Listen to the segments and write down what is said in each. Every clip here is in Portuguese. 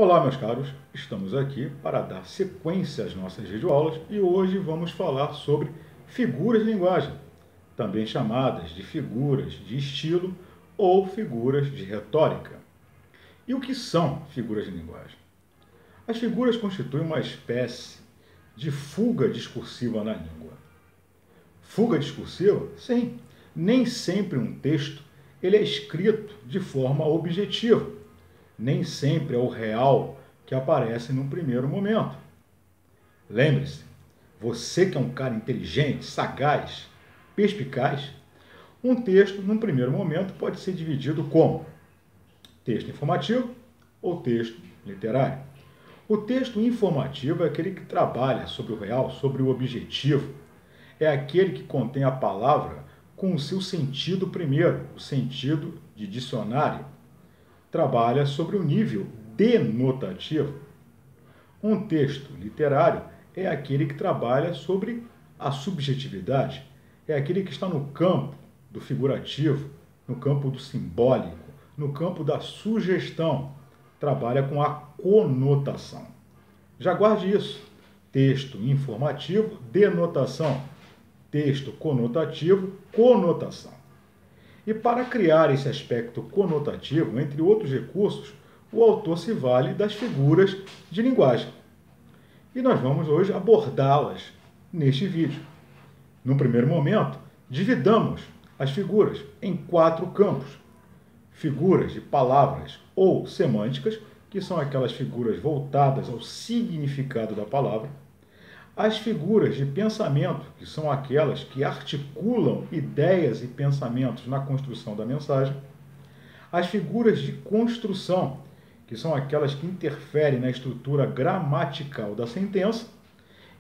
Olá, meus caros, estamos aqui para dar sequência às nossas videoaulas e hoje vamos falar sobre figuras de linguagem, também chamadas de figuras de estilo ou figuras de retórica. E o que são figuras de linguagem? As figuras constituem uma espécie de fuga discursiva na língua. Fuga discursiva? Sim, nem sempre um texto ele é escrito de forma objetiva. Nem sempre é o real que aparece no primeiro momento. Lembre-se, você que é um cara inteligente, sagaz, perspicaz, um texto, num primeiro momento, pode ser dividido como texto informativo ou texto literário. O texto informativo é aquele que trabalha sobre o real, sobre o objetivo. É aquele que contém a palavra com o seu sentido primeiro, o sentido de dicionário. Trabalha sobre o nível denotativo. Um texto literário é aquele que trabalha sobre a subjetividade, é aquele que está no campo do figurativo, no campo do simbólico, no campo da sugestão, trabalha com a conotação. Já guarde isso. Texto informativo, denotação. Texto conotativo, conotação. E para criar esse aspecto conotativo, entre outros recursos, o autor se vale das figuras de linguagem. E nós vamos hoje abordá-las neste vídeo. No primeiro momento, dividamos as figuras em 4 campos. Figuras de palavras ou semânticas, que são aquelas figuras voltadas ao significado da palavra. As figuras de pensamento, que são aquelas que articulam ideias e pensamentos na construção da mensagem. As figuras de construção, que são aquelas que interferem na estrutura gramatical da sentença.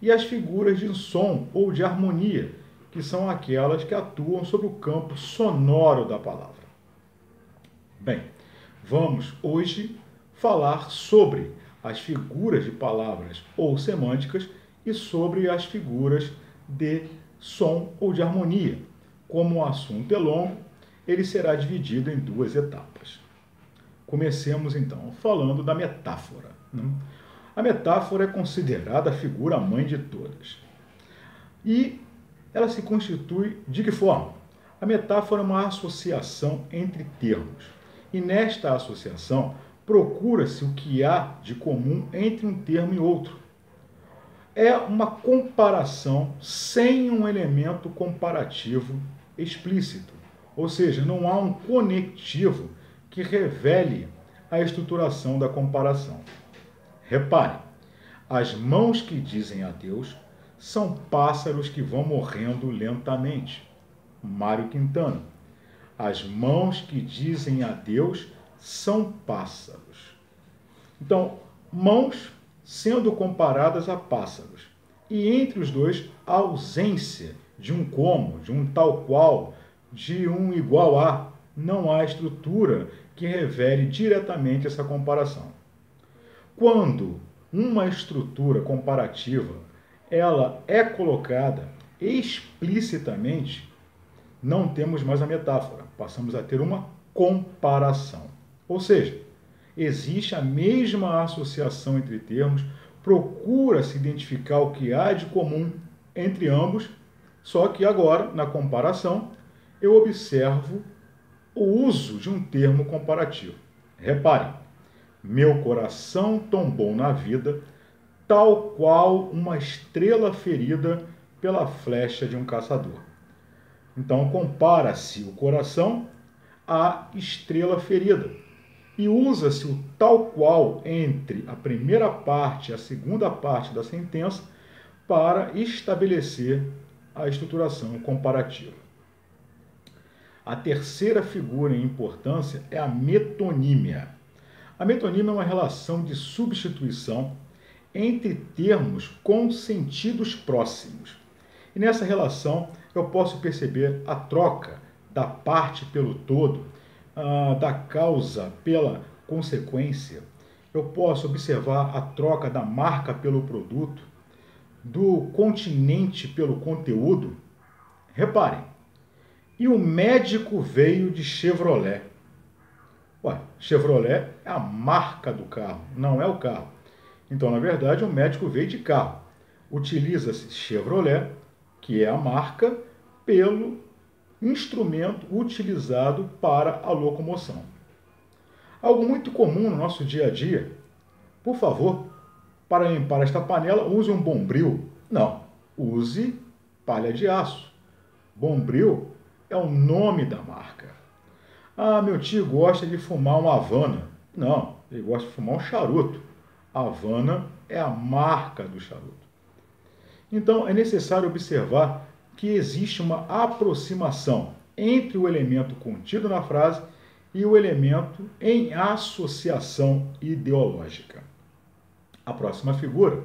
E as figuras de som ou de harmonia, que são aquelas que atuam sobre o campo sonoro da palavra. Bem, vamos hoje falar sobre as figuras de palavras ou semânticas e sobre as figuras de som ou de harmonia. Como o assunto é longo, ele será dividido em 2 etapas. Comecemos então falando da metáfora. A metáfora é considerada a figura mãe de todas. E ela se constitui de que forma? A metáfora é uma associação entre termos. E nesta associação procura-se o que há de comum entre um termo e outro. É uma comparação sem um elemento comparativo explícito. Ou seja, não há um conectivo que revele a estruturação da comparação. Repare, as mãos que dizem adeus são pássaros que vão morrendo lentamente. Mário Quintana. As mãos que dizem adeus são pássaros. Então, mãos sendo comparadas a pássaros. E entre os dois, a ausência de um como, de um tal qual, de um igual a. Não há estrutura que revele diretamente essa comparação. Quando uma estrutura comparativa ela é colocada explicitamente, não temos mais a metáfora, passamos a ter uma comparação. Ou seja, existe a mesma associação entre termos, procura-se identificar o que há de comum entre ambos, só que agora, na comparação, eu observo o uso de um termo comparativo. Reparem, meu coração tombou na vida, tal qual uma estrela ferida pela flecha de um caçador. Então, compara-se o coração à estrela ferida. E usa-se o tal qual entre a primeira parte e a segunda parte da sentença para estabelecer a estruturação comparativa. A terceira figura em importância é a metonímia. A metonímia é uma relação de substituição entre termos com sentidos próximos. E nessa relação eu posso perceber a troca da parte pelo todo, da causa pela consequência. Eu posso observar a troca da marca pelo produto, do continente pelo conteúdo. Reparem, e o médico veio de Chevrolet. Ué, Chevrolet é a marca do carro, não é o carro. Então, na verdade, o médico veio de carro. Utiliza-se Chevrolet, que é a marca, pelo instrumento utilizado para a locomoção. Algo muito comum no nosso dia a dia. Por favor, para limpar esta panela, use um bombril. Não, use palha de aço. Bombril é o nome da marca. Ah, meu tio gosta de fumar uma Havana. Não, ele gosta de fumar um charuto. Havana é a marca do charuto. Então, é necessário observar que existe uma aproximação entre o elemento contido na frase e o elemento em associação ideológica. A próxima figura,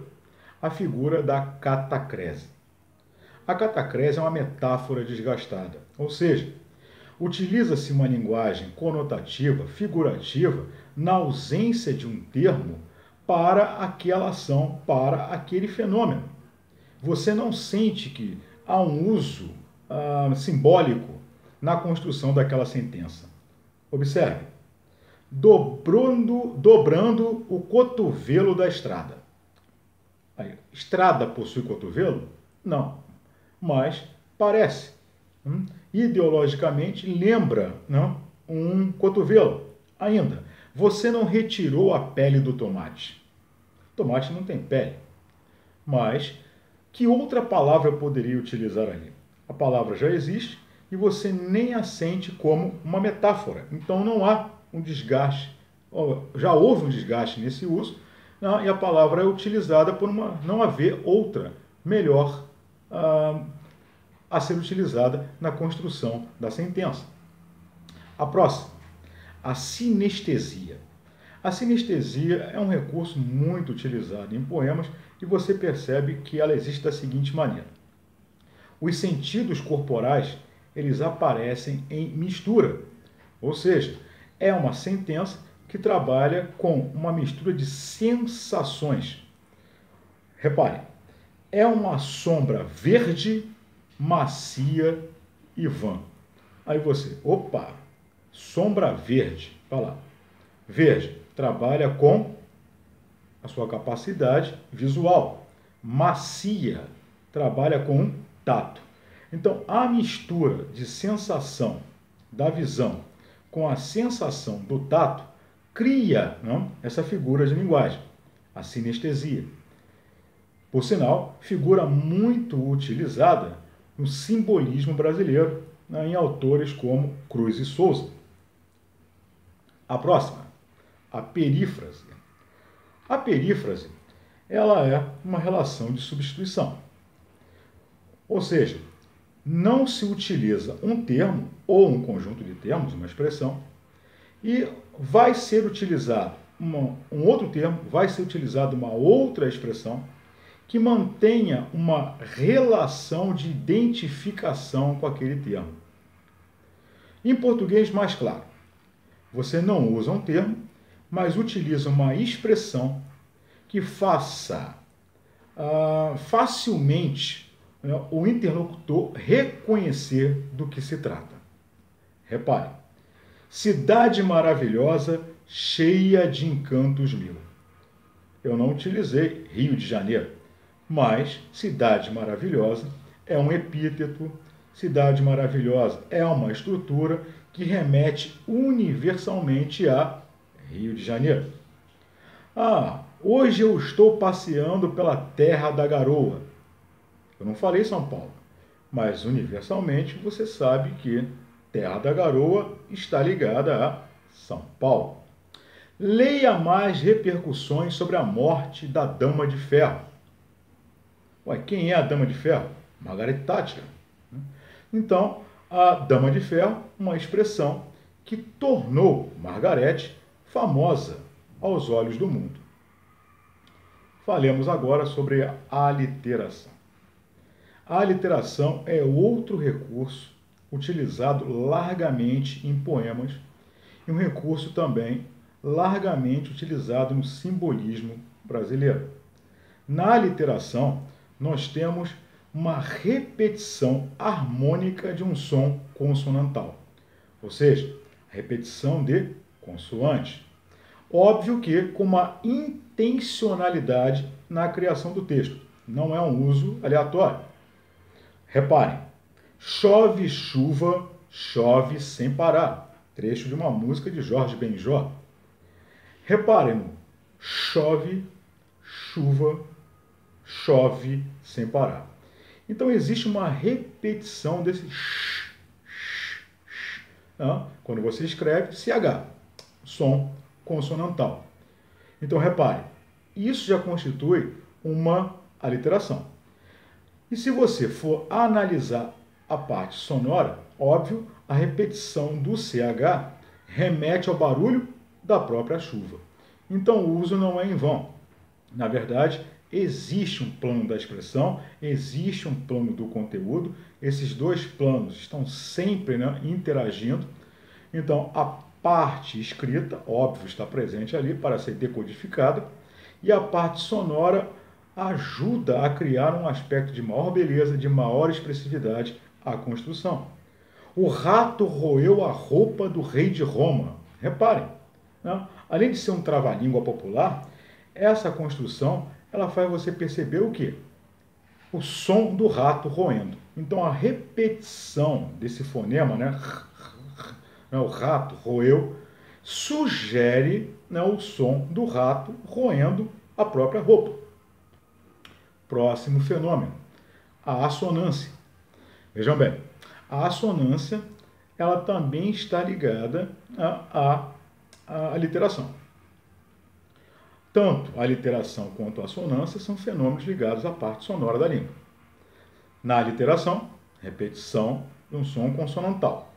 a figura da catacrese. A catacrese é uma metáfora desgastada, ou seja, utiliza-se uma linguagem conotativa, figurativa, na ausência de um termo para aquela ação, para aquele fenômeno. Você não sente que há um uso simbólico na construção daquela sentença. Observe. Dobrando o cotovelo da estrada. Aí, estrada possui cotovelo? Não, mas parece. Ideologicamente lembra, não, um cotovelo. Ainda, você não retirou a pele do tomate. O tomate não tem pele. Mas que outra palavra eu poderia utilizar ali? A palavra já existe e você nem a sente como uma metáfora. Então não há um desgaste. Já houve um desgaste nesse uso, e a palavra é utilizada por não haver outra melhor a ser utilizada na construção da sentença. A próxima, a sinestesia. A sinestesia é um recurso muito utilizado em poemas e você percebe que ela existe da seguinte maneira. Os sentidos corporais, eles aparecem em mistura, ou seja, é uma sentença que trabalha com uma mistura de sensações. Repare, é uma sombra verde, macia e vã. Aí você, opa, sombra verde, olha lá. Verde, trabalha com a sua capacidade visual. Macia, trabalha com tato. Então, a mistura de sensação da visão com a sensação do tato cria essa figura de linguagem, a sinestesia. Por sinal, figura muito utilizada no simbolismo brasileiro, em autores como Cruz e Souza. A próxima, a perífrase. A perífrase, ela é uma relação de substituição. Ou seja, não se utiliza um termo ou um conjunto de termos, uma expressão, e vai ser utilizado um outro termo, vai ser utilizada uma outra expressão que mantenha uma relação de identificação com aquele termo. Em português, mais claro, você não usa um termo, mas utiliza uma expressão que faça facilmente o interlocutor reconhecer do que se trata. Repare, cidade maravilhosa, cheia de encantos mil. Eu não utilizei Rio de Janeiro, mas cidade maravilhosa é um epíteto, cidade maravilhosa é uma estrutura que remete universalmente a Rio de Janeiro. Hoje eu estou passeando pela Terra da Garoa. Eu não falei São Paulo, mas universalmente você sabe que Terra da Garoa está ligada a São Paulo. Leia mais repercussões sobre a morte da Dama de Ferro. Quem é a Dama de Ferro? Margaret Thatcher. Então, a Dama de Ferro, uma expressão que tornou Margaret famosa aos olhos do mundo. Falemos agora sobre a aliteração. A aliteração é outro recurso utilizado largamente em poemas e um recurso também largamente utilizado no simbolismo brasileiro. Na aliteração, nós temos uma repetição harmônica de um som consonantal, ou seja, repetição de consoante. Óbvio que com uma intencionalidade na criação do texto, não é um uso aleatório. Reparem, chove chuva, chove sem parar, trecho de uma música de Jorge Benjor. Reparem no chove, chuva, chove sem parar. Então existe uma repetição desse quando você escreve CH, som consonantal. Então repare, isso já constitui uma aliteração. E se você for analisar a parte sonora, óbvio, a repetição do CH remete ao barulho da própria chuva. Então o uso não é em vão. Na verdade, existe um plano da expressão, existe um plano do conteúdo, esses dois planos estão sempre interagindo. Então, a parte escrita, óbvio, está presente ali para ser decodificada, e a parte sonora ajuda a criar um aspecto de maior beleza, de maior expressividade à construção. O rato roeu a roupa do rei de Roma. Reparem, além de ser um trava-língua popular, essa construção ela faz você perceber o quê? O som do rato roendo. Então, a repetição desse fonema, o rato roeu, sugere o som do rato roendo a própria roupa. Próximo fenômeno, a assonância. Vejam bem, a assonância ela também está ligada à aliteração. Tanto a aliteração quanto a assonância são fenômenos ligados à parte sonora da língua. Na aliteração, repetição de um som consonantal.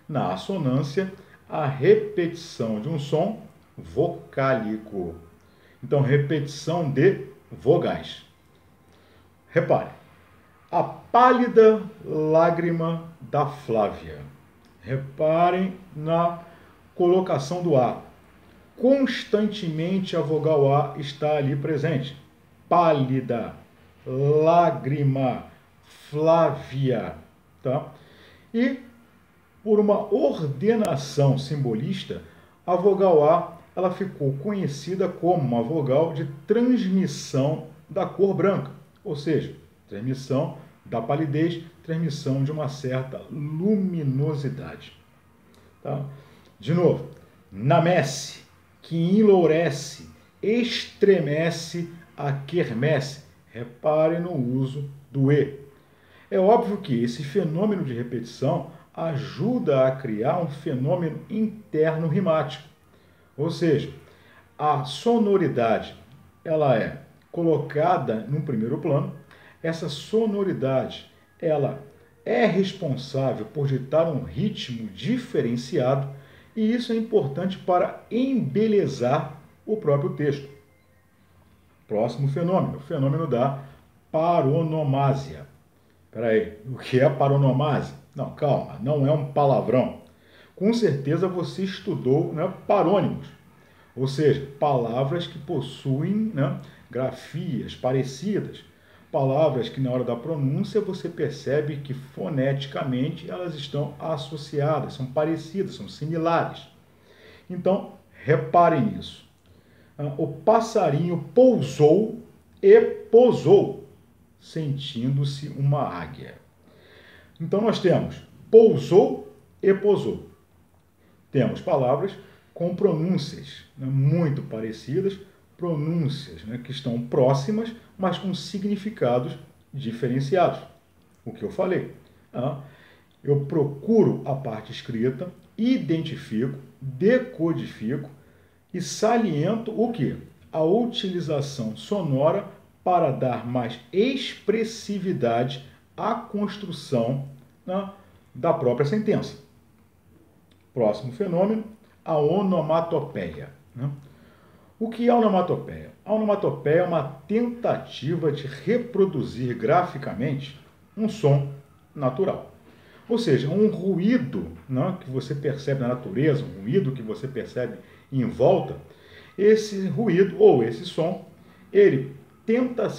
Na assonância, a repetição de um som vocálico. Então, repetição de vogais. Repare, a pálida lágrima da Flávia. Reparem na colocação do A. Constantemente a vogal A está ali presente. Pálida, lágrima, Flávia. Tá? E, por uma ordenação simbolista, a vogal A ela ficou conhecida como uma vogal de transmissão da cor branca, ou seja, transmissão da palidez, transmissão de uma certa luminosidade. Tá? De novo, na messe, que enlourece, estremece a quermesse. Reparem no uso do E. É óbvio que esse fenômeno de repetição ajuda a criar um fenômeno interno rimático. Ou seja, a sonoridade ela é colocada num primeiro plano. Essa sonoridade ela é responsável por ditar um ritmo diferenciado e isso é importante para embelezar o próprio texto. Próximo fenômeno, o fenômeno da paronomásia. Espera aí, o que é paronomásia? Não, calma, não é um palavrão. Com certeza você estudou parônimos, ou seja, palavras que possuem grafias parecidas, palavras que na hora da pronúncia você percebe que foneticamente elas estão associadas, são parecidas, são similares. Então, reparem nisso. O passarinho pousou e posou, sentindo-se uma águia. Então, nós temos pousou e posou. Temos palavras com pronúncias muito parecidas, pronúncias que estão próximas, mas com significados diferenciados. O que eu falei. Eu procuro a parte escrita, identifico, decodifico e saliento o quê? A utilização sonora para dar mais expressividade à construção da própria sentença. Próximo fenômeno, a onomatopeia. O que é a onomatopeia? A onomatopeia é uma tentativa de reproduzir graficamente um som natural. Ou seja, um ruído que você percebe na natureza, um ruído que você percebe em volta, esse ruído ou esse som, ele tenta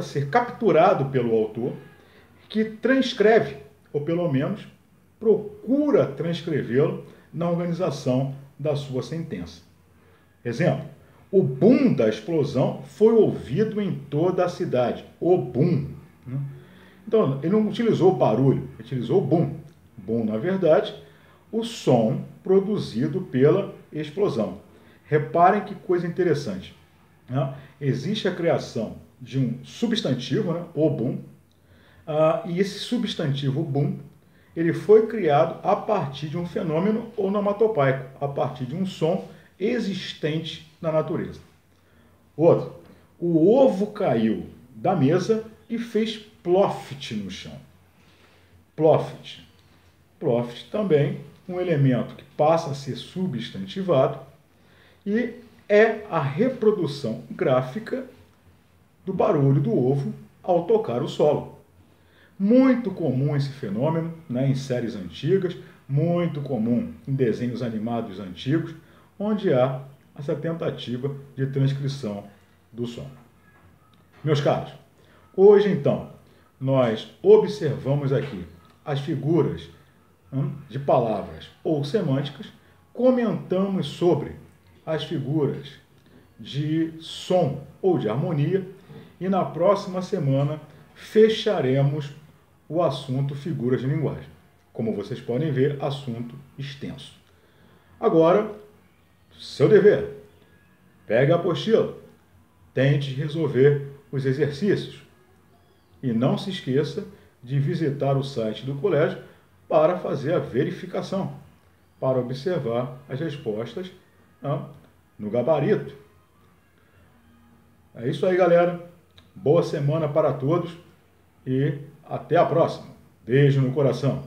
ser capturado pelo autor, que transcreve, ou pelo menos procura transcrevê-lo na organização da sua sentença. Exemplo, o boom da explosão foi ouvido em toda a cidade. O boom. Né? Então, ele não utilizou barulho, ele utilizou boom. Boom, na verdade, o som produzido pela explosão. Reparem que coisa interessante. Né? Existe a criação de um substantivo, né? O boom, e esse substantivo boom, ele foi criado a partir de um fenômeno onomatopaico, a partir de um som existente na natureza. Outro, o ovo caiu da mesa e fez ploft no chão. Ploft. Ploft também um elemento que passa a ser substantivado e é a reprodução gráfica do barulho do ovo ao tocar o solo. Muito comum esse fenômeno, né, em séries antigas, muito comum em desenhos animados antigos, onde há essa tentativa de transcrição do som. Meus caros, hoje então nós observamos aqui as figuras de palavras ou semânticas, comentamos sobre as figuras de som ou de harmonia e na próxima semana fecharemos o assunto figuras de linguagem. Como vocês podem ver, assunto extenso. Agora, seu dever, pegue a apostila, tente resolver os exercícios e não se esqueça de visitar o site do colégio para fazer a verificação, para observar as respostas no gabarito. É isso aí, galera. Boa semana para todos e até a próxima. Beijo no coração.